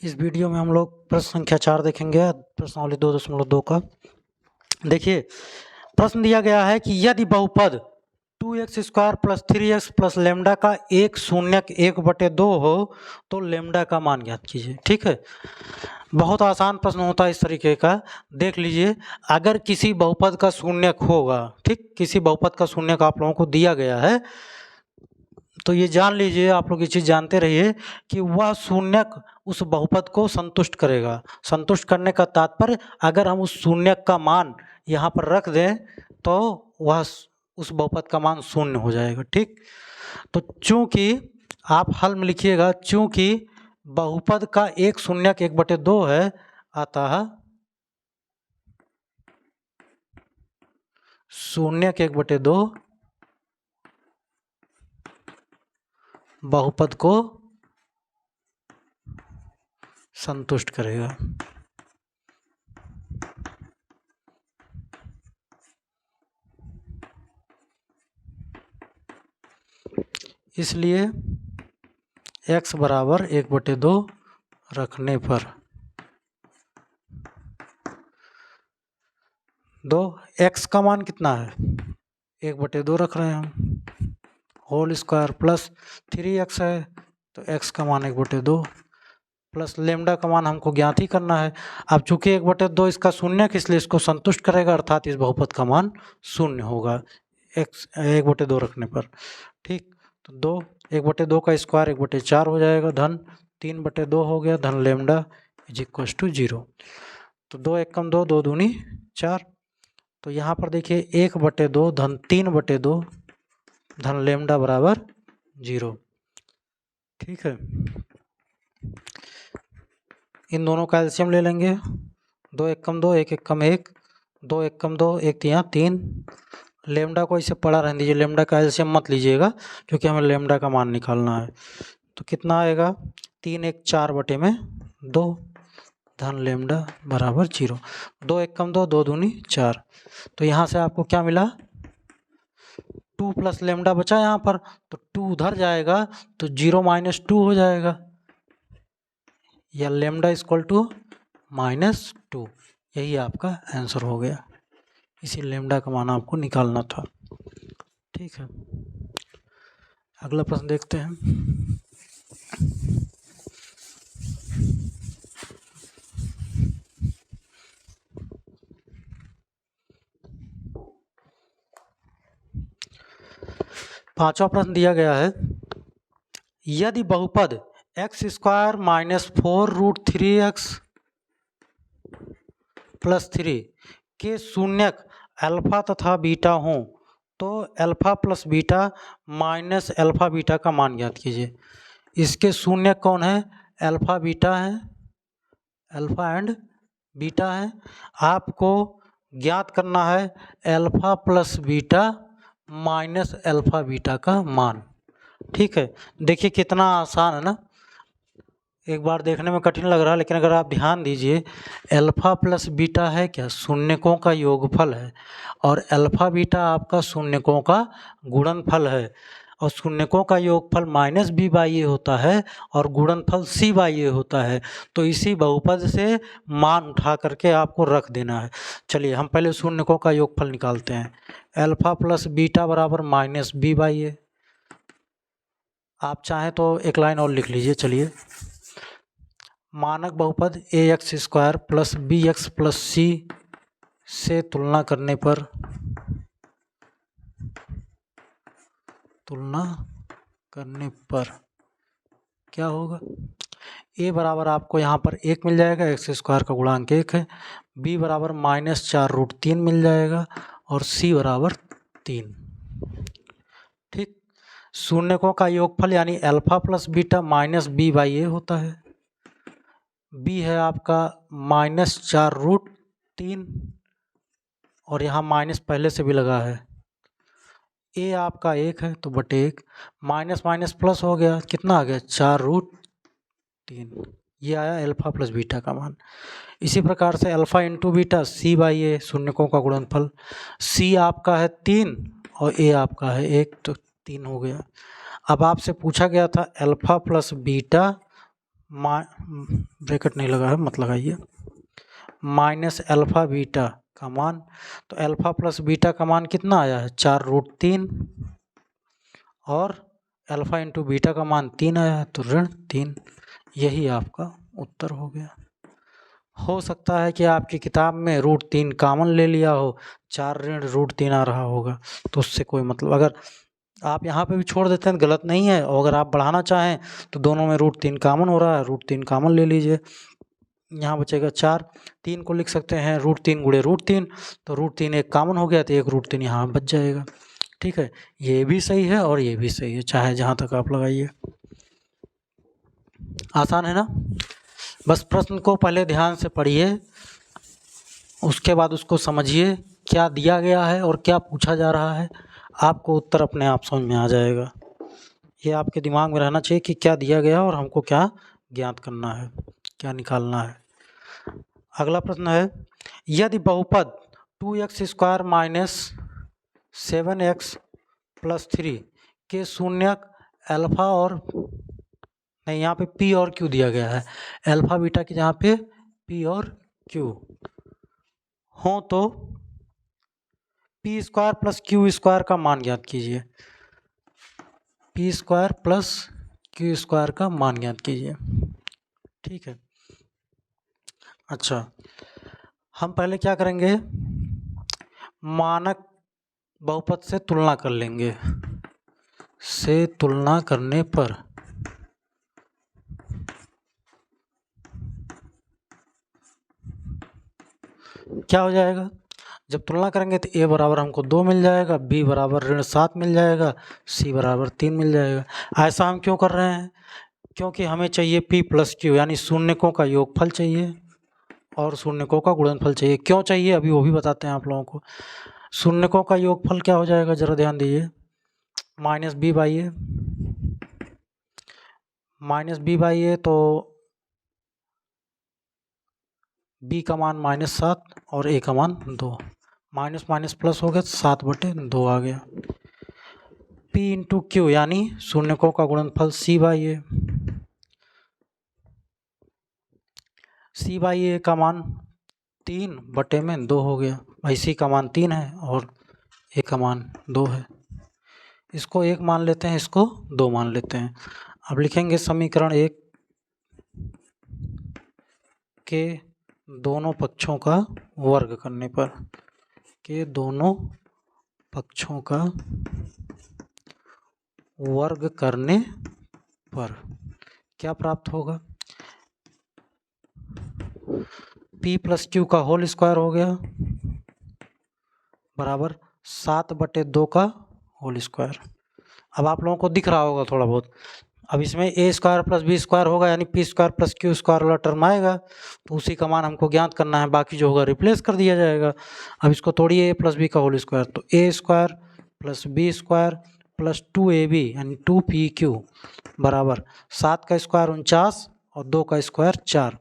इस वीडियो में हम लोग प्रश्न संख्या 4 देखेंगे, प्रश्नावली 2.2 का। देखिए, प्रश्न दिया गया है कि यदि बहुपद 2x² + 3x + लैम्डा का एक शून्यक 1/2 हो तो लैम्डा का मान ज्ञात कीजिए। ठीक है, बहुत आसान प्रश्न होता है इस तरीके का। देख लीजिए, अगर किसी बहुपद का शून्यक होगा, ठीक, किसी बहुपद का शून्यक आप लोगों को दिया गया है, तो ये जान लीजिए, आप लोग ये चीज़ जानते रहिए कि वह शून्यक उस बहुपद को संतुष्ट करेगा। संतुष्ट करने का तात्पर्य, अगर हम उस शून्यक का मान यहाँ पर रख दें तो वह उस बहुपद का मान शून्य हो जाएगा। ठीक, तो चूंकि आप हल में लिखिएगा, चूंकि बहुपद का एक शून्यक 1/2 है, अतः शून्यक 1/2 बहुपद को संतुष्ट करेगा। इसलिए x बराबर 1/2 रखने पर x का मान कितना है, 1/2 रख रहे हैं हम, होल स्क्वायर प्लस 3x है तो x का मान 1/2 प्लस लैम्डा का मान हमको ज्ञात ही करना है। अब चूंकि 1/2 इसका शून्यक, इसलिए इसको संतुष्ट करेगा, अर्थात इस बहुपद का मान शून्य होगा x 1/2 रखने पर। ठीक, तो 1/2 का स्क्वायर 1/4 हो जाएगा, धन 3/2 हो गया, धन लैम्डा = 0। तो 2 × 1 = 2, 2 दूनी 4। तो यहाँ पर देखिए 1/2 धन 3/2 धन लैम्डा बराबर 0। ठीक है, इन दोनों का एलसीएम ले लेंगे। 2 × 1 = 2, 1 × 1 = 2, 1 × 2 1 × 3। लैम्डा को इसे पढ़ा रहने दीजिए, लैम्डा का एलसीएम मत लीजिएगा क्योंकि हमें लैम्डा का मान निकालना है। तो कितना आएगा, 3 × 1 = 4/2 धन लैम्डा बराबर 0। 2 × 1 = 2, 2 दूनी 4। तो यहाँ से आपको क्या मिला, 2 प्लस लैम्डा बचा यहाँ पर, तो 2 उधर जाएगा तो 0 - 2 हो जाएगा, या लैम्डा = -2। यही आपका आंसर हो गया। इसी लैम्डा का मान आपको निकालना था। ठीक है, अगला प्रश्न देखते हैं। पांचवा प्रश्न दिया गया है, यदि बहुपद x² - 4√3x + 3 के शून्यक अल्फा तथा बीटा हों तो अल्फा + बीटा - अल्फा बीटा का मान ज्ञात कीजिए। इसके शून्यक कौन है, अल्फा बीटा है, अल्फा एंड बीटा है। आपको ज्ञात करना है अल्फा + बीटा - अल्फा बीटा का मान। ठीक है, देखिए कितना आसान है ना, एक बार देखने में कठिन लग रहा है, लेकिन अगर आप ध्यान दीजिए, अल्फा + बीटा है क्या, शून्यकों का योगफल है, और अल्फा बीटा आपका शून्यकों का गुणनफल है, और शून्यकों का योगफल -b/a होता है और गुणनफल c/a होता है। तो इसी बहुपद से मान उठा करके आपको रख देना है। चलिए हम पहले शून्यकों का योगफल निकालते हैं। अल्फा + बीटा बराबर -b/a। आप चाहें तो एक लाइन और लिख लीजिए। चलिए, मानक बहुपद ax² + bx + c से तुलना करने पर क्या होगा, a बराबर आपको यहाँ पर 1 मिल जाएगा, x² का गुणांक 1 है, b बराबर -4√3 मिल जाएगा, और c बराबर 3। ठीक, शून्यकों का योगफल यानी अल्फा + बीटा -b/a होता है। b है आपका -4√3, और यहाँ माइनस पहले से भी लगा है। a आपका 1 है तो /1, माइनस प्लस हो गया, कितना आ गया, 4√3। ये आया अल्फा + बीटा का मान। इसी प्रकार से अल्फा × बीटा c/a, शून्यकों का गुणनफल। c आपका है 3 और a आपका है 1, तो 3 हो गया। अब आपसे पूछा गया था अल्फा + बीटा ब्रैकेट नहीं लगा है, मत लगाइए, माइनस अल्फ़ा बीटा का मान। तो अल्फ़ा प्लस बीटा का मान कितना आया है 4√3 और अल्फ़ा इंटू बीटा का मान 3 आया है, तो ऋण 3। यही आपका उत्तर हो गया। हो सकता है कि आपकी किताब में √3 कॉमन ले लिया हो, 4 ऋण √3 आ रहा होगा, तो उससे कोई मतलब, अगर आप यहाँ पे भी छोड़ देते हैं तो गलत नहीं है, और अगर आप बढ़ाना चाहें तो दोनों में √3 कॉमन हो रहा है, √3 कॉमन ले लीजिए। यहाँ बचेगा 4, 3 को लिख सकते हैं √3 गुणे √3, तो √3 एक कॉमन हो गया तो एक √3 यहाँ बच जाएगा। ठीक है, ये भी सही है और ये भी सही है, चाहे जहाँ तक आप लगाइए। आसान है ना। बस प्रश्न को पहले ध्यान से पढ़िए, उसके बाद उसको समझिए क्या दिया गया है और क्या पूछा जा रहा है, आपको उत्तर अपने आप समझ में आ जाएगा। ये आपके दिमाग में रहना चाहिए कि क्या दिया गया और हमको क्या ज्ञात करना है, क्या निकालना है। अगला प्रश्न है, यदि बहुपद 2x² माइनस 7x प्लस 3 के शून्यक अल्फा और नहीं, यहाँ पे p और q दिया गया है, अल्फा बीटा की जहाँ पे p और q हो, तो p² प्लस q² का मान ज्ञात कीजिए। p² प्लस q² का मान ज्ञात कीजिए। ठीक है, अच्छा हम पहले क्या करेंगे, मानक बहुपद से तुलना कर लेंगे। से तुलना करने पर क्या हो जाएगा, जब तुलना करेंगे तो a बराबर हमको 2 मिल जाएगा, b बराबर ऋण 7 मिल जाएगा, c बराबर 3 मिल जाएगा। ऐसा हम क्यों कर रहे हैं, क्योंकि हमें चाहिए p प्लस q, यानी शून्यकों का योगफल चाहिए और शून्यकों का गुणनफल चाहिए। क्यों चाहिए अभी वो भी बताते हैं आप लोगों को। शून्यकों का योगफल क्या हो जाएगा, जरा ध्यान दीजिए, -b/a, -b/a, तो b का मान -7 और a का मान 2, माइनस माइनस प्लस हो गया, 7/2 आ गया। p इंटू क्यू यानी शून्यकों का गुणनफल c/a, c/a का मान 3/2 हो गया। भाई c का मान 3 है और a का मान 2 है, इसको 1 मान लेते हैं, इसको 2 मान लेते हैं। अब लिखेंगे समीकरण 1 के दोनों पक्षों का वर्ग करने पर, के दोनों पक्षों का वर्ग करने पर क्या प्राप्त होगा, p प्लस q का होल स्क्वायर हो गया बराबर 7/2 का होल स्क्वायर। अब आप लोगों को दिख रहा होगा थोड़ा बहुत, अब इसमें a² प्लस b² होगा, यानी p² प्लस q² वाला टर्म आएगा, तो उसी का मान हमको ज्ञात करना है, बाकी जो होगा रिप्लेस कर दिया जाएगा। अब इसको तोड़िए, a प्लस b का होल स्क्वायर, तो a² plus b² plus 2ab यानी 2pq बराबर 7 का स्क्वायर 49 और 2 का स्क्वायर 4।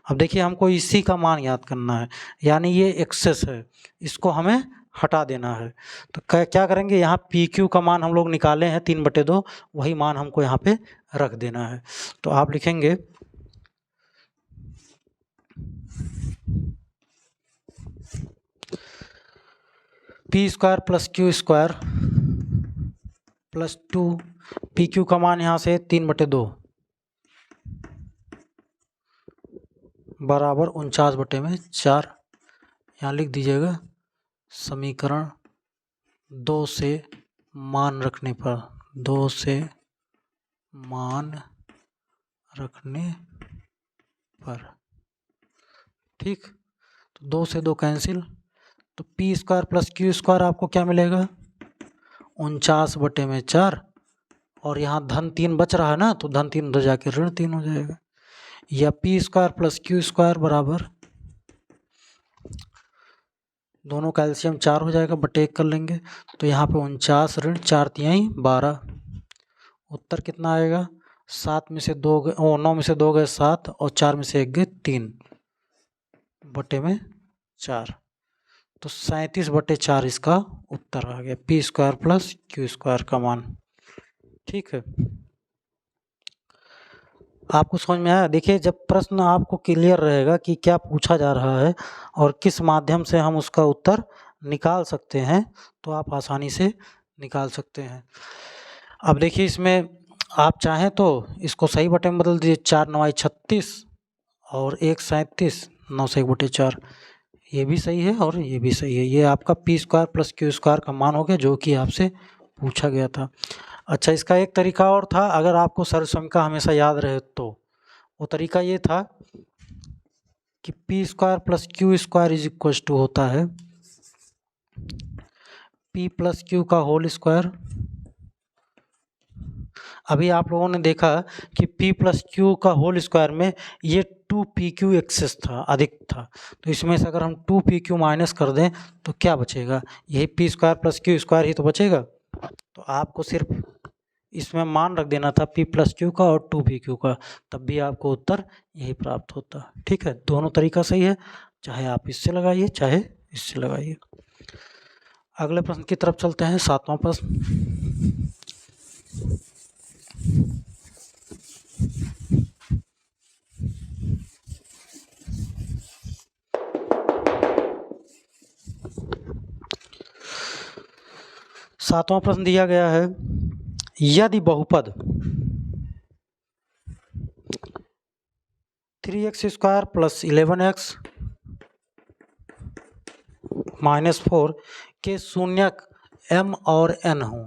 अब देखिए हमको इसी का मान याद करना है, यानी ये एक्सेस है, इसको हमें हटा देना है। तो क्या करेंगे, यहाँ पी क्यू का मान हम लोग निकाले हैं 3/2, वही मान हमको यहाँ पे रख देना है। तो आप लिखेंगे p² plus q² plus 2, P Q का मान यहाँ से 3/2 बराबर 49/4। यहाँ लिख दीजिएगा समीकरण 2 से मान रखने पर, 2 से मान रखने पर, ठीक। तो 2 से 2 कैंसिल, तो p² प्लस q² आपको क्या मिलेगा 49/4, और यहाँ धन 3 बच रहा है ना, तो धन 3 उधर जाके ऋण 3 हो जाएगा, या p² प्लस q² बराबर, दोनों कैल्शियम 4 हो जाएगा, बटे 1 कर लेंगे, तो यहाँ पे 49 ऋण 4 तिहाई 12, उत्तर कितना आएगा 7 में से 2 गए, 9 में से 2 गए 7 और 4 में से 1 गए 3/4, तो 37/4 इसका उत्तर आ गया, p² प्लस q² का मान। ठीक है, आपको समझ में आया? देखिए, जब प्रश्न आपको क्लियर रहेगा कि क्या पूछा जा रहा है और किस माध्यम से हम उसका उत्तर निकाल सकते हैं, तो आप आसानी से निकाल सकते हैं। अब देखिए, इसमें आप चाहें तो इसको सही बटे में बदल दीजिए। 4 9 36 और 1 37, 9 से 1/4। ये भी सही है और ये भी सही है। ये आपका P square plus Q square का मान हो गया, जो कि आपसे पूछा गया था। अच्छा, इसका एक तरीका और था, अगर आपको सर्वसमीका हमेशा याद रहे तो। वो तरीका ये था कि P square plus Q square is equal to होता है पी प्लस क्यू का होल स्क्वायर। अभी आप लोगों ने देखा कि p प्लस क्यू का होल स्क्वायर में ये 2pq एक्सेस था, अधिक था। तो इसमें से अगर हम 2pq माइनस कर दें तो क्या बचेगा? यही p square plus Q square ही तो बचेगा। तो आपको सिर्फ इसमें मान रख देना था p प्लस क्यू का और 2pq का, तब भी आपको उत्तर यही प्राप्त होता। ठीक है, दोनों तरीका सही है, चाहे आप इससे लगाइए चाहे इससे लगाइए। अगले प्रश्न की तरफ चलते हैं, 7वां प्रश्न। सातवां प्रश्न दिया गया है, यदि बहुपद 3x square plus 11x minus 4 के शून्यक m और n हो,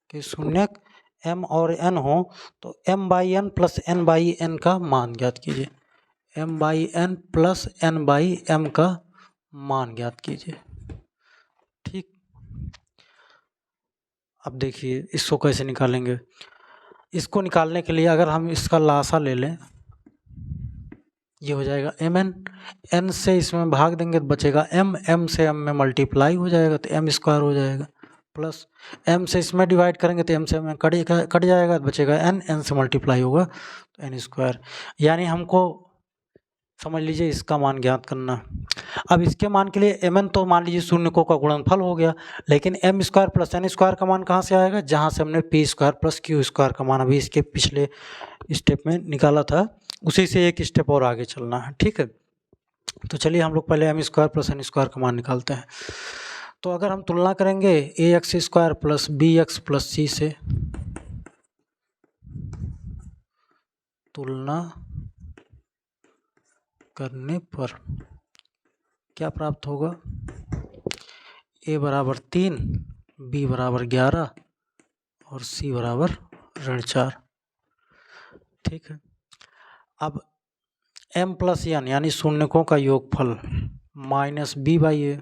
के शून्यक m और n हो, तो m/n प्लस n/m का मान ज्ञात कीजिए। m/n प्लस n/m का मान ज्ञात कीजिए। ठीक, अब देखिए इसको कैसे निकालेंगे। इसको निकालने के लिए अगर हम इसका लासा ले लें, ये हो जाएगा mn, n से इसमें भाग देंगे तो बचेगा m, m से m में मल्टीप्लाई हो जाएगा तो m स्क्वायर हो जाएगा, प्लस m से इसमें डिवाइड करेंगे तो m से m कट जाएगा तो बचेगा n, n से मल्टीप्लाई होगा तो n स्क्वायर। यानी हमको समझ लीजिए इसका मान ज्ञात करना। अब इसके मान के लिए mn तो मान लीजिए शून्यकों का गुणनफल हो गया, लेकिन m square plus n square का मान कहाँ से आएगा? जहाँ से हमने p square plus Q square का मान अभी इसके पिछले स्टेप में निकाला था, उसी से एक स्टेप और आगे चलना है। ठीक है, तो चलिए हम लोग पहले m square plus n square का मान निकालते हैं। तो अगर हम तुलना करेंगे ax square plus bx plus c से, तुलना करने पर क्या प्राप्त होगा? a बराबर 3, b बराबर 11 और c बराबर ऋण 4। ठीक है, अब m प्लस n यानी शून्यकों का योगफल माइनस b/a,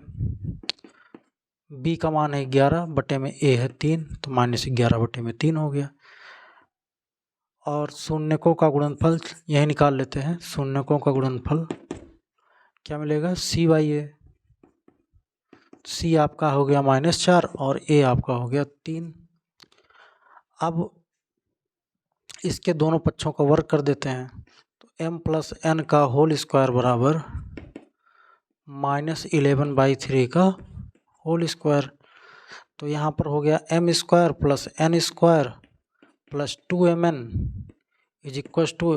b का मान है 11 बटे में a है 3, तो माइनस 11 बटे में 3 हो गया। और शून्यकों का गुणनफल यही निकाल लेते हैं। शून्यकों का गुणनफल क्या मिलेगा? c/a, c आपका हो गया -4 और a आपका हो गया 3। अब इसके दोनों पक्षों का वर्ग कर देते हैं, तो m प्लस n का होल स्क्वायर बराबर -11/3 का होल स्क्वायर। तो यहाँ पर हो गया m square plus n square plus 2mn is equal to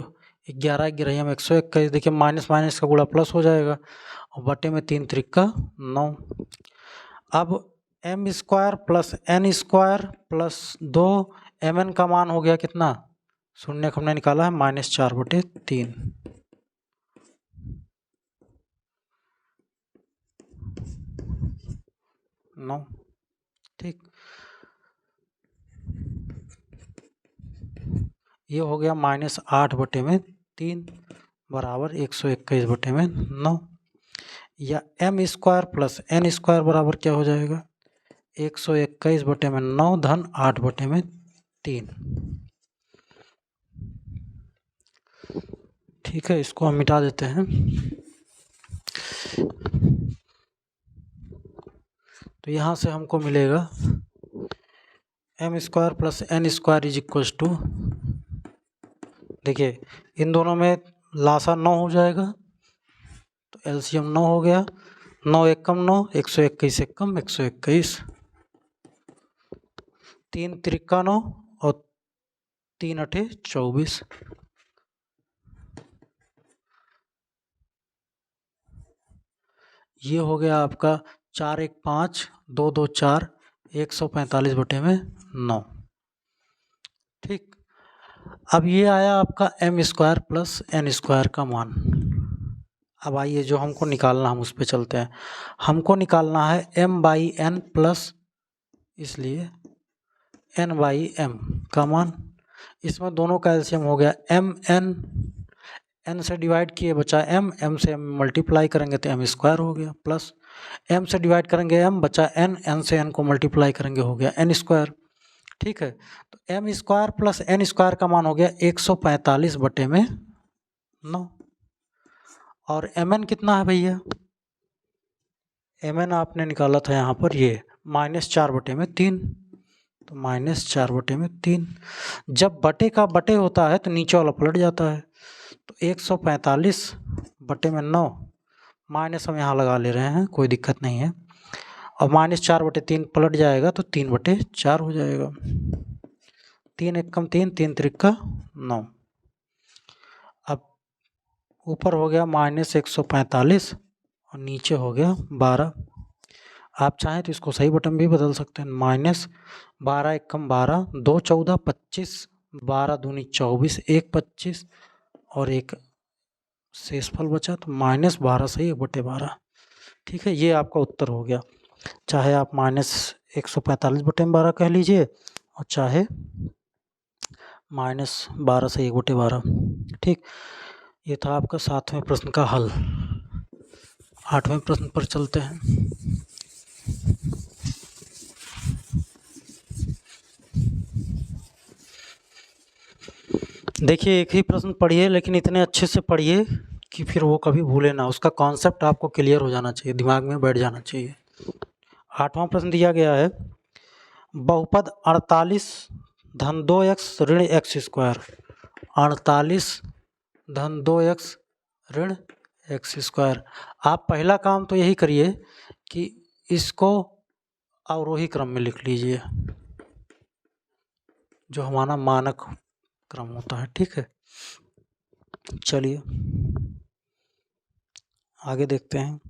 11 11 हम 121। देखिए माइनस माइनस का गुणा प्लस हो जाएगा और बटे में 3 त्रिका 9। अब m square plus n square plus 2mn का मान हो गया कितना? शून्य हमने निकाला है -4/3। ठीक, ये हो गया -8/3 बराबर 121/9। या m square plus n square बराबर क्या हो जाएगा? 121/9 धन 8/3। ठीक है, इसको हम मिटा देते हैं। तो यहाँ से हमको मिलेगा m square plus n square is equal to, देखिए इन दोनों में लासा 9 हो जाएगा, तो एलसीएम 9 हो गया। 9 एकम 9, 121 एकम 121, 3 त्रिका 9 और 3 अठे 24। ये हो गया आपका 4 1 5 2 2 4 145/9। ठीक, अब ये आया आपका m² प्लस n² का मान। अब आइए जो हमको निकालना, हम उस पर चलते हैं। हमको निकालना है m/n प्लस, इसलिए n/m का मान। इसमें दोनों का एलसीएम हो गया mn, n से डिवाइड किए बचा m से m मल्टीप्लाई करेंगे तो m² हो गया, प्लस m से डिवाइड करेंगे m बचा n से n को मल्टीप्लाई करेंगे हो गया n²। ठीक है, तो m² प्लस n² का मान हो गया 145/9। और mn कितना है भैया? mn आपने निकाला था यहाँ पर ये -4/3, तो -4/3। जब बटे का बटे होता है तो नीचे वाला पलट जाता है, तो 145/9 माइनस हम यहाँ लगा ले रहे हैं, कोई दिक्कत नहीं है। और -4/3 पलट जाएगा तो 3/4 हो जाएगा। 3 एकम 3, 3 त्रिका 9। अब ऊपर हो गया -145 और नीचे हो गया 12। आप चाहें तो इसको सही बटन भी बदल सकते हैं। -12 एकम 12, 2 14 25, 12 दूनी 24, 1 25 और एक शेषफल बचा, तो -12 सही 1/12। ठीक है, ये आपका उत्तर हो गया। चाहे आप -145/12 कह लीजिए और चाहे -12 से 1/12। ठीक, ये था आपका 7वें प्रश्न का हल। 8वें प्रश्न पर चलते हैं। देखिए, एक ही प्रश्न पढ़िए, लेकिन इतने अच्छे से पढ़िए कि फिर वो कभी भूले ना। उसका कॉन्सेप्ट आपको क्लियर हो जाना चाहिए, दिमाग में बैठ जाना चाहिए। 8वां प्रश्न दिया गया है, बहुपद 48 धन 2x ऋण x²। 48 धन 2x ऋण x²। आप पहला काम तो यही करिए कि इसको अवरोही क्रम में लिख लीजिए, जो हमारा मानक क्रम होता है। ठीक है, चलिए आगे देखते हैं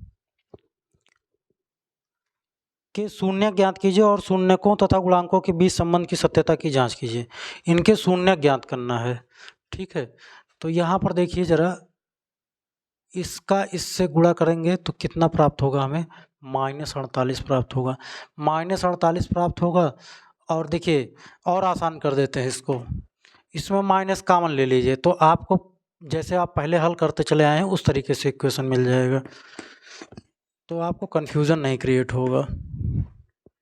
कि शून्य ज्ञात कीजिए और शून्यकों तथा गुणांकों के बीच संबंध की सत्यता की जांच कीजिए। इनके शून्य ज्ञात करना है। ठीक है, तो यहाँ पर देखिए जरा, इसका इससे गुणा करेंगे तो कितना प्राप्त होगा हमें? -48 प्राप्त होगा। -48 प्राप्त होगा। और देखिए, और आसान कर देते हैं इसको, इसमें माइनस कॉमन ले लीजिए, तो आपको जैसे आप पहले हल करते चले आए हैं उस तरीके से इक्वेशन मिल जाएगा, तो आपको कन्फ्यूज़न नहीं क्रिएट होगा।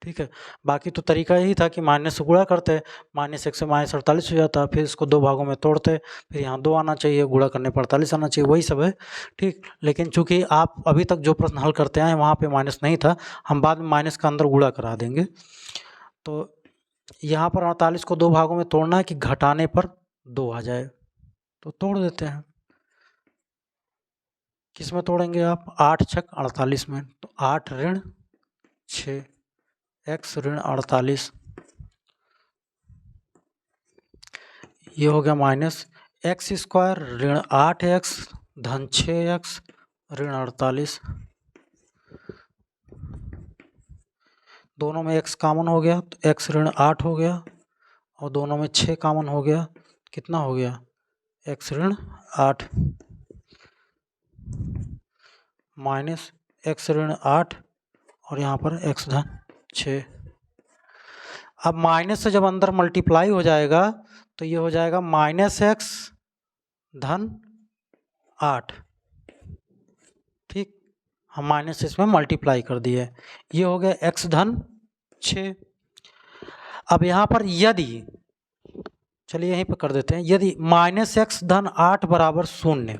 ठीक है, बाकी तो तरीका यही था कि माइनस से गुणा करते, -1 से -48 हो जाता, फिर इसको 2 भागों में तोड़ते, फिर यहाँ 2 आना चाहिए, गुणा करने पर 48 आना चाहिए, वही सब है। ठीक, लेकिन चूंकि आप अभी तक जो प्रश्न हल करते आए वहाँ पे माइनस नहीं था, हम बाद में माइनस का अंदर गुणा करा देंगे। तो यहाँ पर 48 को 2 भागों में तोड़ना है कि घटाने पर 2 आ जाए, तो तोड़ देते हैं। किस में तोड़ेंगे आप? 8 छक 48 में, तो 8 ऋण 6 x ऋण 48, ये हो गया माइनस x² ऋण 8x धन 6x ऋण 48। दोनों में x कॉमन हो गया तो x ऋण 8 हो गया, और दोनों में 6 कॉमन हो गया, कितना हो गया? x ऋण 8 माइनस x ऋण 8 और यहाँ पर x धन 6। अब माइनस से जब अंदर मल्टीप्लाई हो जाएगा तो ये हो जाएगा -x धन 8। ठीक, हम माइनस इसमें मल्टीप्लाई कर दिए, ये हो गया x धन 6। अब यहाँ पर यदि, चलिए यहीं पर कर देते हैं, यदि -x धन 8 बराबर 0,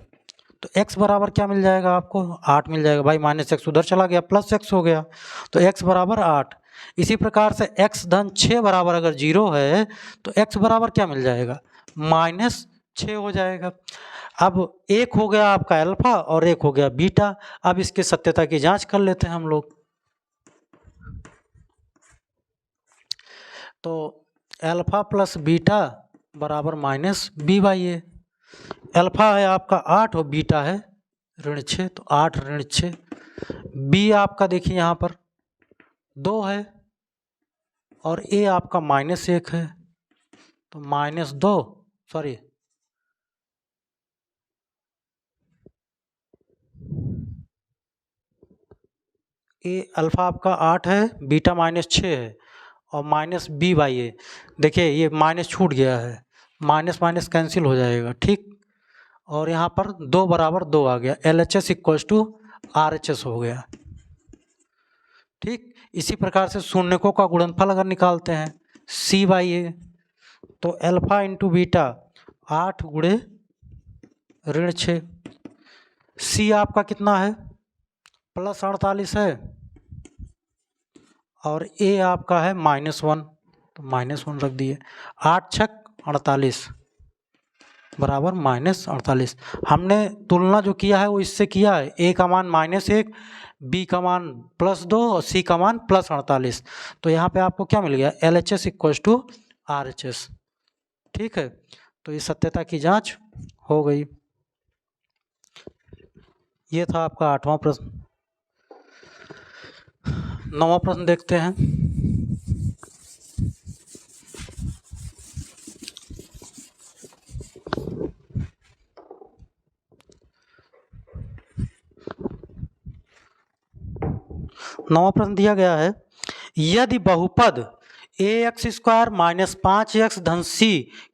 तो x बराबर क्या मिल जाएगा आपको? 8 मिल जाएगा भाई। -x उधर चला गया, +x हो गया, तो x बराबर 8। इसी प्रकार से x धन 6 बराबर अगर 0 है तो x बराबर क्या मिल जाएगा? -6 हो जाएगा। अब एक हो गया आपका अल्फा और एक हो गया बीटा। अब इसकी सत्यता की जांच कर लेते हैं हम लोग। तो अल्फा प्लस बीटा बराबर -b/a। अल्फा है आपका 8 और बीटा है ऋण 6, तो 8 ऋण 6 बी आपका देखिए यहाँ पर 2 है और ए आपका -1 है, तो -2 सॉरी ए अल्फ़ा आपका 8 है, बीटा -6 है और -b/a। देखिए ये माइनस छूट गया है, माइनस माइनस कैंसिल हो जाएगा, ठीक। और यहाँ पर 2 बराबर 2 आ गया, LHS = RHS हो गया, ठीक। इसी प्रकार से शून्यकों का गुणनफल अगर निकालते हैं c/a, तो अल्फ़ा इंटू बीटा 8 गुणे -6, c आपका कितना है +48 है और a आपका है -1, तो -1 रख दिए। 8 × 6 = 48 बराबर -48। हमने तुलना जो किया है वो इससे किया है, a का मान -1, b का मान +2 और c का मान +48। तो यहाँ पे आपको क्या मिल गया, LHS = RHS, ठीक है। तो इस सत्यता की जांच हो गई। ये था आपका 8वां प्रश्न। 9वां प्रश्न देखते हैं। नवा प्रश्न दिया गया है, यदि बहुपद ax² - 5x धन c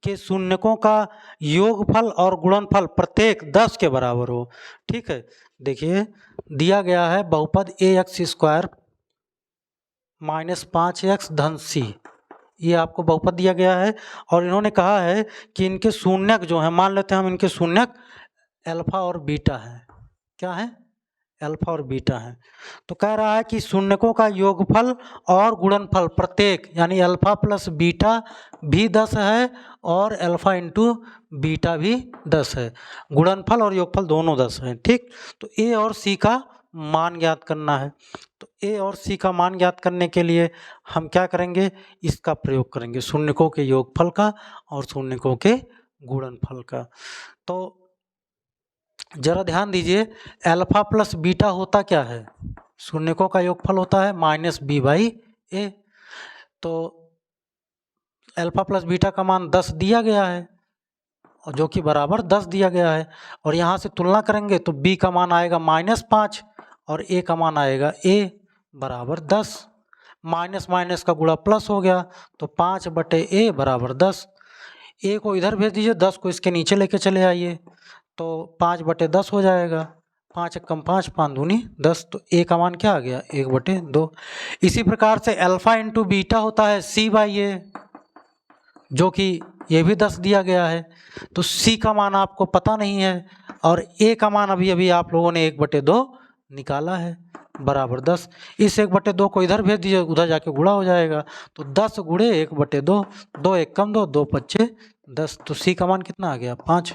के शून्यकों का योगफल और गुणनफल प्रत्येक 10 के बराबर हो, ठीक है। देखिए दिया गया है बहुपद ax² - 5x धन c, ये आपको बहुपद दिया गया है और इन्होंने कहा है कि इनके शून्यक जो है, मान लेते हैं हम इनके शून्यक अल्फा और बीटा है। क्या है, अल्फा और बीटा है। तो कह रहा है कि शून्यकों का योगफल और गुणनफल प्रत्येक, यानी अल्फा प्लस बीटा भी 10 है और अल्फा इंटू बीटा भी 10 है, गुणनफल और योगफल दोनों 10 है, ठीक। तो ए और सी का मान ज्ञात करना है। तो ए और सी का मान ज्ञात करने के लिए हम क्या करेंगे, इसका प्रयोग करेंगे, शून्यकों के योगफल का और शून्यकों के गुणनफल का। तो जरा ध्यान दीजिए, अल्फा प्लस बीटा होता क्या है, शून्यकों का योगफल होता है -b/a। तो अल्फा प्लस बीटा का मान 10 दिया गया है और जो कि बराबर 10 दिया गया है, और यहाँ से तुलना करेंगे तो b का मान आएगा -5 और a का मान आएगा a बराबर 10। माइनस माइनस का गुणा प्लस हो गया, तो 5/a बराबर 10। a को इधर भेज दीजिए, 10 को इसके नीचे लेके चले आइए, तो 5/10 हो जाएगा। 5 एकम 5, 5 दूनी 10, तो a का मान क्या आ गया, 1/2। इसी प्रकार से अल्फा इंटू बीटा होता है c/a, जो कि ये भी 10 दिया गया है। तो c का मान आपको पता नहीं है और a का मान अभी अभी आप लोगों ने 1/2 निकाला है बराबर 10। इस 1/2 को इधर भेज दीजिए, उधर जाके गुणा हो जाएगा, तो 10 गुणे 1/2, 2 एकम 2, 2 पच्चे 10। तो c का मान कितना आ गया, 5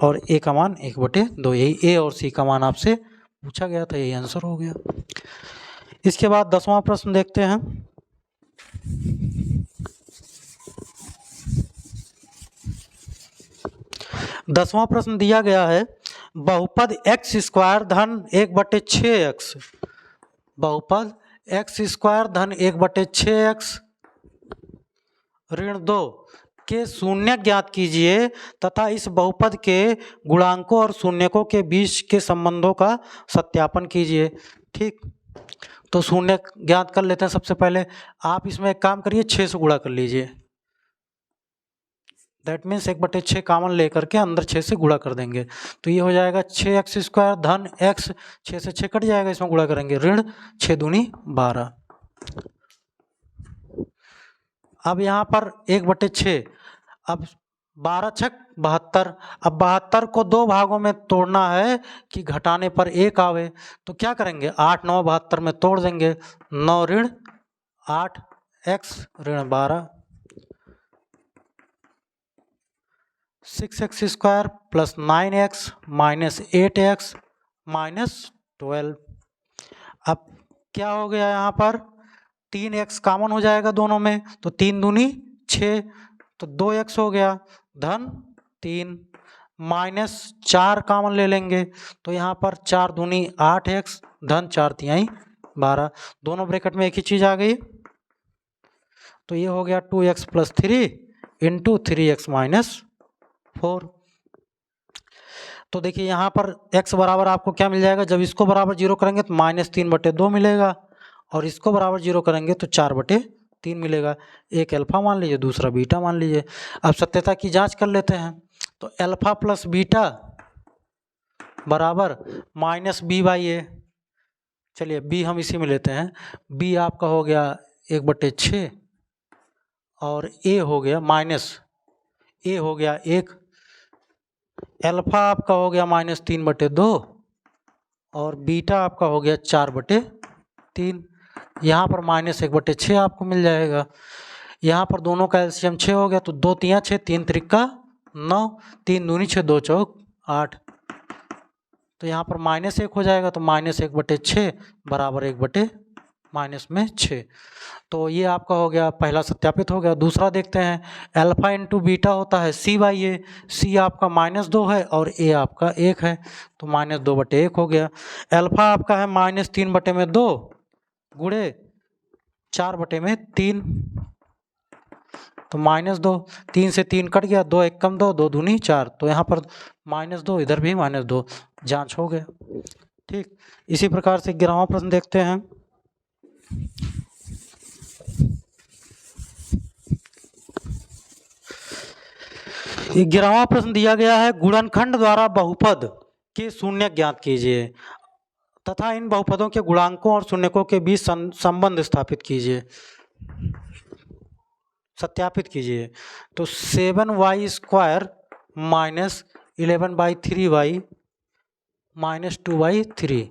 और a का मान 1/2। यही a और c का मान आपसे पूछा गया था, यही आंसर हो गया। इसके बाद 10वां प्रश्न देखते हैं। 10वां प्रश्न दिया गया है, बहुपद x² धन 1/6x, बहुपद x² धन 1/6x ऋण 2 के शून्यक ज्ञात कीजिए तथा इस बहुपद के गुणांकों और शून्यकों के बीच के संबंधों का सत्यापन कीजिए, ठीक। तो शून्यक ज्ञात कर लेते हैं। सबसे पहले आप इसमें एक काम करिए, 6 से गुणा कर लीजिए, दैट मीन्स 1/6 कॉमन लेकर के अंदर 6 से गुणा कर देंगे, तो ये हो जाएगा 6x² धन x, 6 से 6 कट जाएगा, इसमें गुणा करेंगे, ऋण 6 दूनी 12। अब यहाँ पर 1/6, अब 12 × 6 = 72। अब 72 को 2 भागों में तोड़ना है कि घटाने पर 1 आवे, तो क्या करेंगे, 8 × 9 = 72 में तोड़ देंगे, 9 ऋण 8 x ऋण 12, 6x² + 9x - 8x - 12। अब क्या हो गया, यहाँ पर 3x कॉमन हो जाएगा दोनों में, तो 3 दूनी 6, तो 2x हो गया, धन 3 -4 कॉमन ले लेंगे, तो यहाँ पर 4 दूनी 8x धन 4 तिहाई 12, दोनों ब्रैकेट में एक ही चीज़ आ गई। तो ये हो गया 2x + 3 इंटू 3x - 4। तो देखिए यहाँ पर x बराबर आपको क्या मिल जाएगा, जब इसको बराबर 0 करेंगे तो -3/2 मिलेगा, और इसको बराबर 0 करेंगे तो 4/3 मिलेगा। एक अल्फा मान लीजिए, दूसरा बीटा मान लीजिए। अब सत्यता की जांच कर लेते हैं। तो अल्फा प्लस बीटा बराबर -b/a। चलिए b हम इसी में लेते हैं। b आपका हो गया 1/6 और a हो गया -1। अल्फा आपका हो गया -3/2 और बीटा आपका हो गया 4/3। यहाँ पर -1/6 आपको मिल जाएगा। यहाँ पर दोनों का एलसीएम 6 हो गया, तो 2 तिया 6, 3 त्रिका 9, 3 दूनी 6, 2 चौक 8। तो यहाँ पर -1 हो जाएगा, तो -1/6 बराबर 1/-6। तो ये आपका हो गया, पहला सत्यापित हो गया। दूसरा देखते हैं, अल्फा इंटू बीटा होता है c/a। c आपका -2 है और a आपका 1 है, तो -2/1 हो गया। अल्फा आपका है -3/2 गुणे 4/3, तो -2, 3 से 3 कट गया, 2 1 कम 2, 2 दूनी 4, तो यहाँ पर -2, इधर भी -2, जांच हो गया। ठीक, इसी प्रकार से 11वां प्रश्न देखते हैं। ये 11वां प्रश्न दिया गया है, गुणनखंड द्वारा बहुपद के शून्य ज्ञात कीजिए तथा इन बहुपदों के गुणांकों और शून्यकों के बीच संबंध स्थापित कीजिए, सत्यापित कीजिए। तो 7y² - 11/3y -2/3।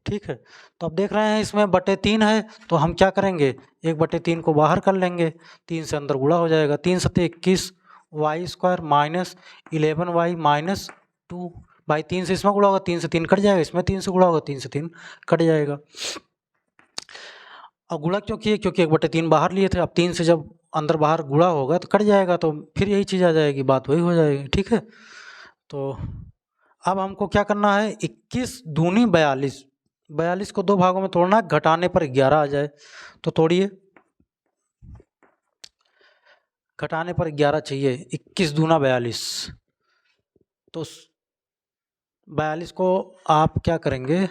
ठीक है, तो अब देख रहे हैं इसमें /3 है, तो हम क्या करेंगे, 1/3 को बाहर कर लेंगे, 3 से अंदर गुणा हो जाएगा। 3 सत्ते 21, y² - 11y - 2/3 से इसमें गुणा होगा, 3 से 3 कट जाएगा, इसमें 3 से गुणा होगा, 3 से 3 कट जाएगा। अब गुणा क्यों किए, क्योंकि 1/3 बाहर लिए थे। अब 3 से जब अंदर बाहर गुणा होगा तो कट जाएगा, तो फिर यही चीज़ आ जाएगी, बात वही हो जाएगी। ठीक है, तो अब हमको क्या करना है, 21 दूनी 42, 42 को 2 भागों में तोड़ना है, घटाने पर 11 आ जाए, तो तोड़िए। घटाने पर 11 चाहिए, 21 दूना 42, तो 42 को आप क्या करेंगे,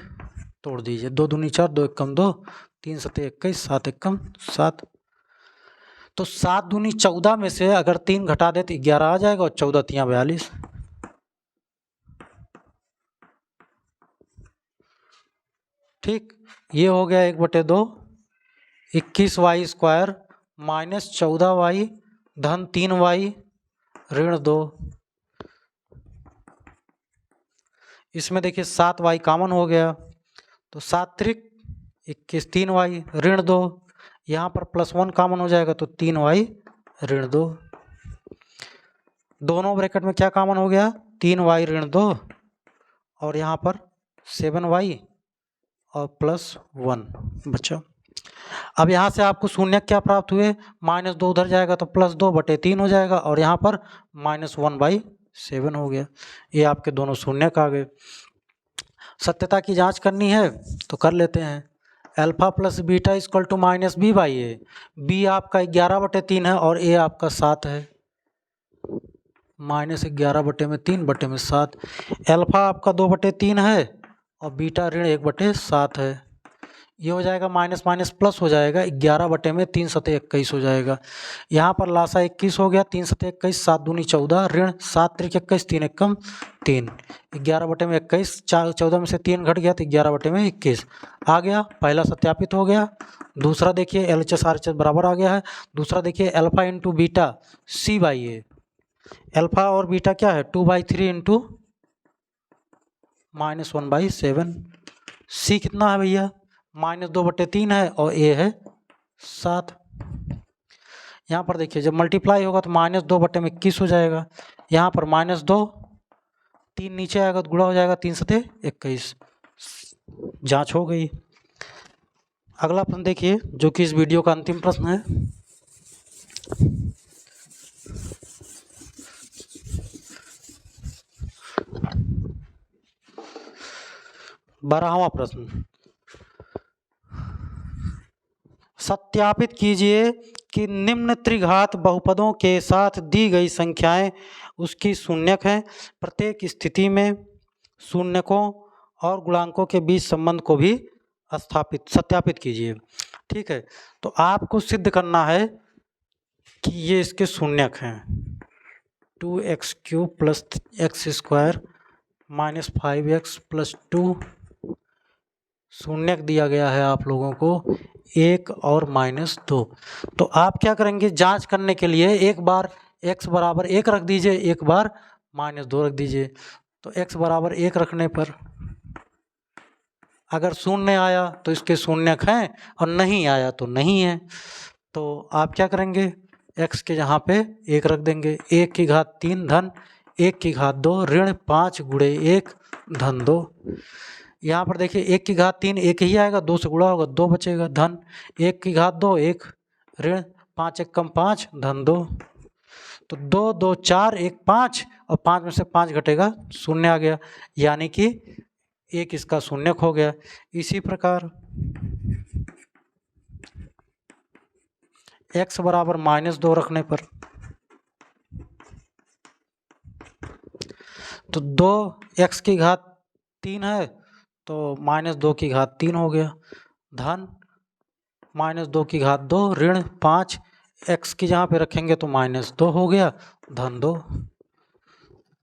तोड़ दीजिए। 2 दूनी 4, 2 1 कम 2, 3 सत्ते 21, 7 1 कम 7, तो 7 दूनी 14 में से अगर 3 घटा दे तो 11 आ जाएगा, और 14 तिया 42। ठीक, ये हो गया 1/2, 21y² - 14y धन 3y ऋण 2। इसमें देखिए 7y कॉमन हो गया, तो 7 त्रिक 21, 3y ऋण 2, यहाँ पर +1 कॉमन हो जाएगा, तो 3y ऋण 2। दोनों ब्रैकेट में क्या कॉमन हो गया, 3y ऋण 2, और यहाँ पर 7y और +1 बचा। अब यहाँ से आपको शून्य क्या प्राप्त हुए, -2 उधर जाएगा तो +2/3 हो जाएगा, और यहाँ पर -1/7 हो गया। ये आपके दोनों शून्यक आ गए। सत्यता की जांच करनी है तो कर लेते हैं। Alpha plus beta equal to -b/a। b आपका 11/3 है और a आपका 7 है, -11/3/7। अल्फा आपका 2/3 है और बीटा ऋण 1/7 है। ये हो जाएगा माइनस माइनस प्लस हो जाएगा, 11/3 सत्ते 21 हो जाएगा। यहाँ पर लासा 21 हो गया, 3 सत्ते 21, 7 दूनी 14 ऋण 7 त्रिक 21, 3 एकम 3, 11/21, 14 में से 3 घट गया तो 11/21 आ गया। पहला सत्यापित हो गया। दूसरा देखिए LHS RHS बराबर आ गया है। दूसरा देखिए alpha into beta c/a। Alpha और बीटा क्या है, 2/3 इंटू -1/7। c कितना है भैया, -2/3 है और a है 7। यहाँ पर देखिए जब मल्टीप्लाई होगा तो -2/21 हो जाएगा। यहाँ पर -2, 3 नीचे आएगा तो गुणा हो जाएगा, 3 सत्ते 21। जांच हो गई। अगला प्रश्न देखिए जो कि इस वीडियो का अंतिम प्रश्न है। 12वां प्रश्न, सत्यापित कीजिए कि निम्न त्रिघात बहुपदों के साथ दी गई संख्याएं उसकी शून्यक हैं। प्रत्येक स्थिति में शून्यकों और गुणांकों के बीच संबंध को भी सत्यापित कीजिए। ठीक है, तो आपको सिद्ध करना है कि ये इसके शून्यक हैं। 2x³ plus x² minus 5x plus 2 शून्यक दिया गया है आप लोगों को 1 और -2। तो आप क्या करेंगे, जांच करने के लिए एक बार x बराबर 1 रख दीजिए, एक बार -2 रख दीजिए। तो x बराबर 1 रखने पर अगर शून्य आया तो इसके शून्यक हैं और नहीं आया तो नहीं है। तो आप क्या करेंगे, x के जहाँ पे 1 रख देंगे। 1 की घात 3 धन 1 की घात 2 ऋण 5 गुणे 1 धन 2। यहाँ पर देखिए 1 की घात 3 1 ही आएगा, 2 से गुणा होगा 2 बचेगा धन 1 की घात 2 1 ऋण 5 1 कम 5 धन 2। तो 2 2 4 1 5 और 5 में से 5 घटेगा, शून्य आ गया, यानी कि 1 इसका शून्यक हो गया। इसी प्रकार x बराबर -2 रखने पर तो 2x की घात 3 है तो -2 की घात 3 हो गया धन -2 की घात 2 ऋण 5 x की जहाँ पे रखेंगे तो -2 हो गया धन 2।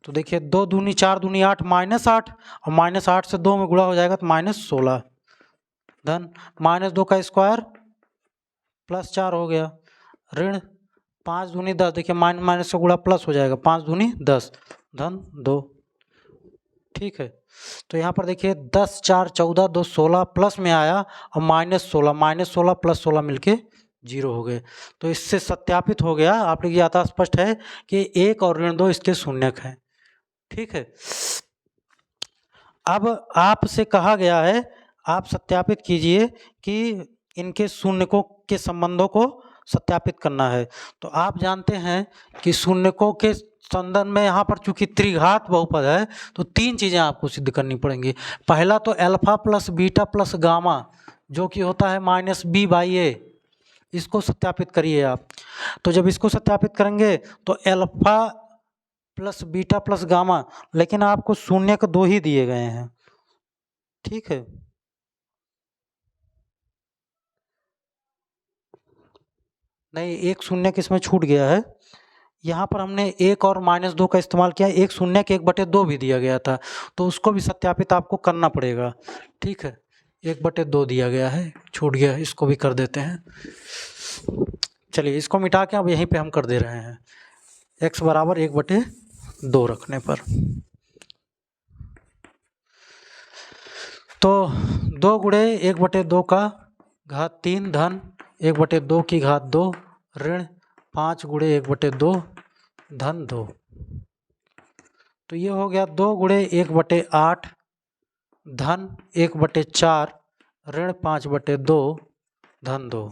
तो देखिए 2 दूनी 4 दूनी 8 -8 और -8 से 2 में गुणा हो जाएगा तो -16 धन -2 का स्क्वायर प्लस 4 हो गया ऋण 5 दूनी 10, देखिए माइनस से गुणा प्लस हो जाएगा 5 दूनी 10 धन 2। ठीक है, तो यहाँ पर देखिए 10 4 14 2 16 प्लस में आया और -16 प्लस 16 मिलके 0 हो गए। तो इससे सत्यापित हो गया, आप लोग यह स्पष्ट है कि 1 और ऋण 2 इसके शून्यक हैं। ठीक है, अब आपसे कहा गया है आप सत्यापित कीजिए कि इनके शून्यकों के संबंधों को सत्यापित करना है। तो आप जानते हैं कि शून्यकों के संदर्भ में यहाँ पर चूंकि त्रिघात बहुपद है तो 3 चीज़ें आपको सिद्ध करनी पड़ेंगी। पहला तो alpha plus beta plus gamma जो कि होता है -b/a, इसको सत्यापित करिए आप। तो जब इसको सत्यापित करेंगे तो alpha plus beta plus gamma, लेकिन आपको शून्यक 2 ही दिए गए हैं। ठीक है, नहीं एक शून्यक इसमें छूट गया है, यहाँ पर हमने 1 और -2 का इस्तेमाल किया, एक शून्यक 1/2 भी दिया गया था तो उसको भी सत्यापित आपको करना पड़ेगा। ठीक है, 1/2 दिया गया है, छूट गया, इसको भी कर देते हैं। चलिए इसको मिटा के अब यहीं पे हम कर दे रहे हैं x बराबर 1/2 रखने पर। तो 2 गुणे 1/2 का घात 3 धन 1/2 की घात 2 ऋण 5 गुणे 1/2 धन 2। तो ये हो गया 2 गुणे 1/8 धन 1/4 ऋण 5/2 धन 2।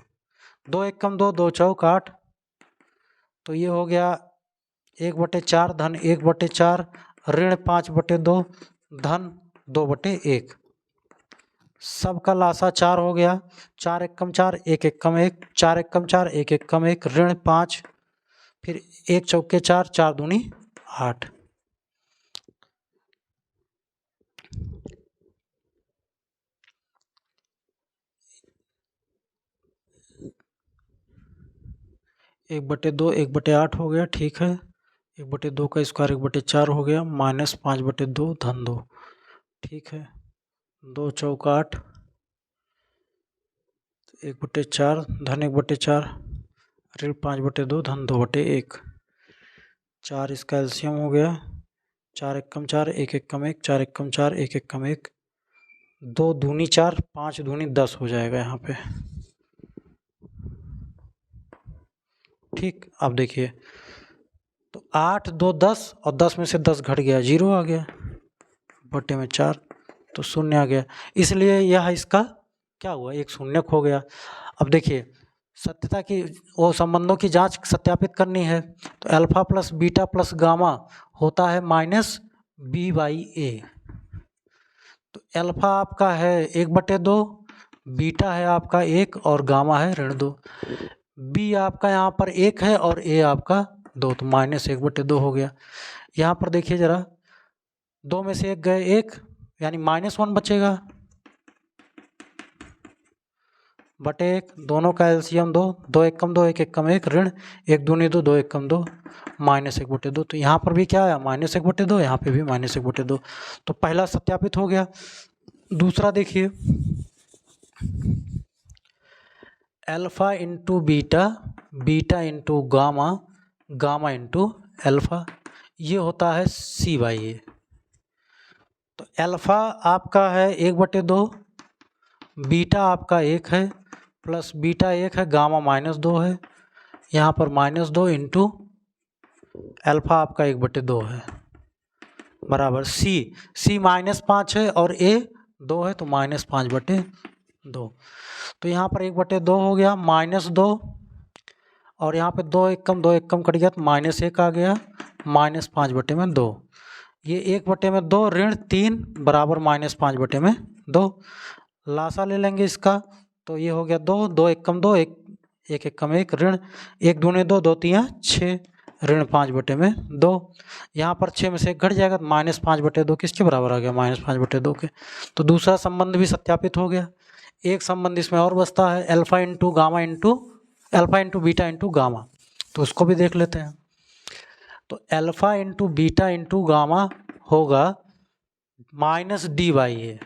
2 1 कम 2 2 चौक 8। तो ये हो गया 1/4 धन 1/4 ऋण 5/2 धन 2/1। सबका लासा 4 हो गया, 4 1 कम 4 1 1 कम 1 4 1 कम 4 1 1 कम 1 ऋण 5, फिर 1 चौके 4 4 दूनी 8। एक बटे 2 1/8 हो गया। ठीक है, 1/2 का स्क्वायर 1/4 हो गया -5/2 धन 2। ठीक है, 2 चौक 8 1/4 धन 1/4 ऋण 5/2 धन 2/1। 4 इसका एलसीएम हो गया, 4 1 कम 4 1 1 कम 1 4 1 कम 4 1 1 कम 1 2 दूनी 4 5 दूनी 10 हो जाएगा यहाँ पे। ठीक, अब देखिए तो 8 2 10 और 10 में से 10 घट गया 0 आ गया बटे में 4 तो 0 आ गया, इसलिए यह इसका क्या हुआ, एक शून्यक हो गया। अब देखिए सत्यता की वो संबंधों की जांच सत्यापित करनी है तो alpha plus beta plus gamma होता है -b/a। तो अल्फा आपका है 1/2, बीटा है आपका 1 और गामा है ऋण 2। बी आपका यहाँ पर 1 है और ए आपका 2, तो -1/2 हो गया। यहाँ पर देखिए ज़रा, 2 में से 1 गए 1, यानी -1 बचेगा बटे 1, दोनों का एलसीएम 2, 2 1 कम 2, 1 1 कम 1, ऋण 1 दूनी 2, 2 1 कम 2, -1/2। तो यहाँ पर भी क्या आया -1/2, यहाँ पे भी -1/2। तो पहला सत्यापित हो गया। दूसरा देखिए, alpha into beta, beta into gamma, gamma into alpha, ये होता है C/A। तो अल्फा आपका है 1/2, बीटा आपका 1 है, प्लस बीटा 1 है, गामा -2 है, यहाँ पर -2 इंटू अल्फा आपका 1/2 है, बराबर C -5 है और A 2 है, तो -5/2। तो यहाँ पर 1/2 हो गया, -2, और यहाँ पे 2 1 कम 2 1 कम कट गया, तो -1 आ गया, -5/2। ये 1/2 ऋण 3 बराबर -5/2। लासा ले लेंगे इसका, तो ये हो गया 2, 2 1 कम 2, 1 1 कम 1, ऋण 1 दूनी 2, 2 3 6, ऋण 5/2। यहाँ पर 6 में से 1 घट जाएगा, तो -5/2 किसके बराबर आ गया, -5/2 के। तो दूसरा संबंध भी सत्यापित हो गया। एक संबंध इसमें और बचता है, alpha into beta into gamma, तो उसको भी देख लेते हैं। तो alpha into beta into gamma होगा -D/A,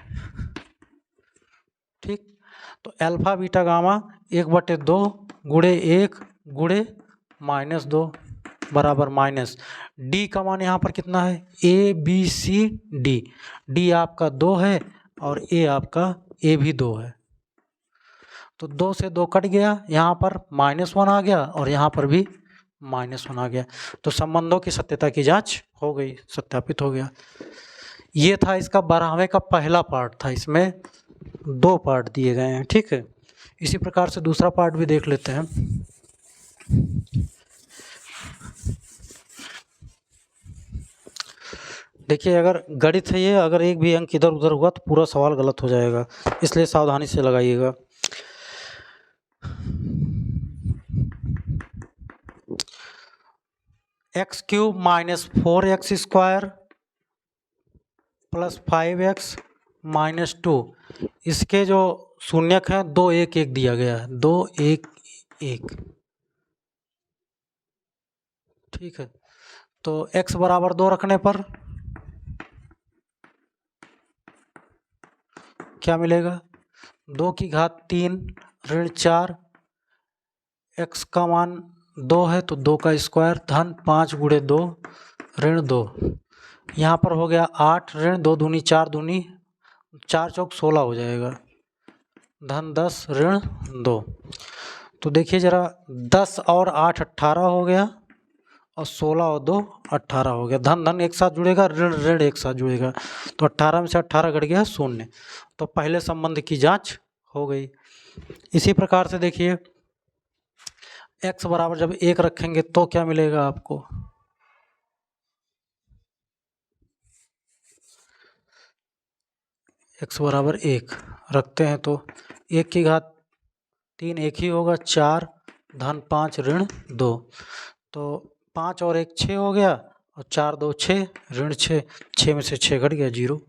ठीक। तो अल्फा बीटा गामा 1/2 गुणे 1 गुणे -2 बराबर माइनस D का मान यहाँ पर कितना है, ABCD, D आपका 2 है और A आपका A भी 2 है, तो 2 से 2 कट गया, यहाँ पर -1 आ गया और यहाँ पर भी -1 आ गया। तो संबंधों की सत्यता की जांच हो गई, सत्यापित हो गया। ये था इसका 12वें का पहला पार्ट था, इसमें 2 पार्ट दिए गए हैं, ठीक है। इसी प्रकार से दूसरा पार्ट भी देख लेते हैं। देखिए, अगर गणित है ये, अगर एक भी अंक इधर उधर हुआ तो पूरा सवाल गलत हो जाएगा, इसलिए सावधानी से लगाइएगा। x³ - 4x² + 5x - 2, इसके जो शून्यक हैं 2 1 1 दिया गया है, 2 1 1, ठीक है। तो x बराबर 2 रखने पर क्या मिलेगा, 2 की घात 3 ऋण 4, x का मान 2 है तो 2 का स्क्वायर, धन 5 गुणे 2 ऋण 2, यहाँ पर हो गया 8, ऋण 2 दूनी 4 दूनी 4 चौक 16 हो जाएगा, धन 10 ऋण 2। तो देखिए ज़रा, 10 और 8 18 हो गया, और 16 और 2 18 हो गया, धन धन एक साथ जुड़ेगा, ऋण ऋण एक साथ जुड़ेगा, तो 18 में से 18 घट गया 0। तो पहले संबंध की जांच हो गई। इसी प्रकार से देखिए, x बराबर जब 1 रखेंगे तो क्या मिलेगा आपको, x बराबर 1 रखते हैं तो 1 की घात 3 1 ही होगा, 4 धन 5 ऋण 2, तो 5 और 1 6 हो गया, और 4 2 6 ऋण 6, 6 में से 6 घट गया 0।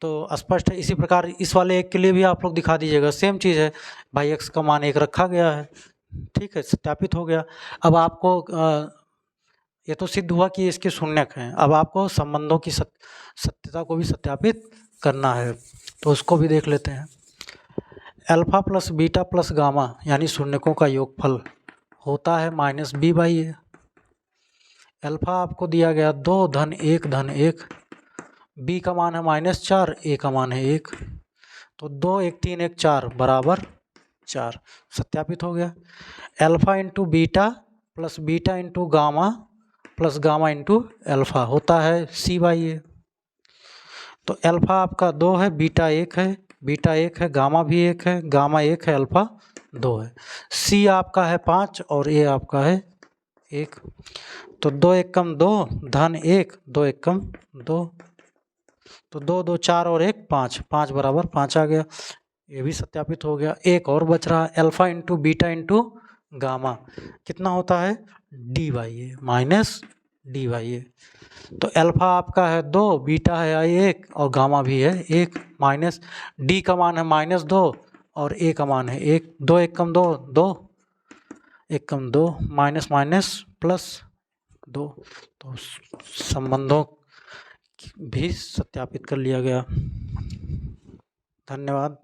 तो स्पष्ट है। इसी प्रकार इस वाले एक के लिए भी आप लोग दिखा दीजिएगा, सेम चीज़ है भाई, x का मान 1 रखा गया है, ठीक है, सत्यापित हो गया। अब आपको ये तो सिद्ध हुआ कि इसके शून्यक हैं, अब आपको संबंधों की सत्यता को भी सत्यापित करना है, तो उसको भी देख लेते हैं। Alpha plus beta plus gamma यानी शून्यकों का योगफल होता है -B/A। अल्फा आपको दिया गया 2 धन 1 धन 1, B का मान है -4, A का मान है 1, तो 2 1 3 1 4 बराबर 4, सत्यापित हो गया। Alpha into beta plus beta into gamma plus gamma into alpha होता है C/A। तो अल्फा आपका 2 है, बीटा 1 है, बीटा 1 है, गामा भी 1 है, गामा 1 है, अल्फा 2 है, C आपका है 5 और A आपका है 1, तो 2 1 कम 2 धन 1, 2 1 कम 2, तो 2 2 4 और 1 5, 5 बराबर 5 आ गया। ये भी सत्यापित हो गया। एक और बच रहा है, alpha into beta into gamma कितना होता है, d by a minus d by a. तो अल्फा आपका है 2, बीटा है 1 और गामा भी है 1, माइनस डी का मान है -2 और ए का मान है 1, 2 1 कम 2 2, 1 कम 2, माइनस माइनस प्लस 2। तो संबंधों भी सत्यापित कर लिया गया। धन्यवाद।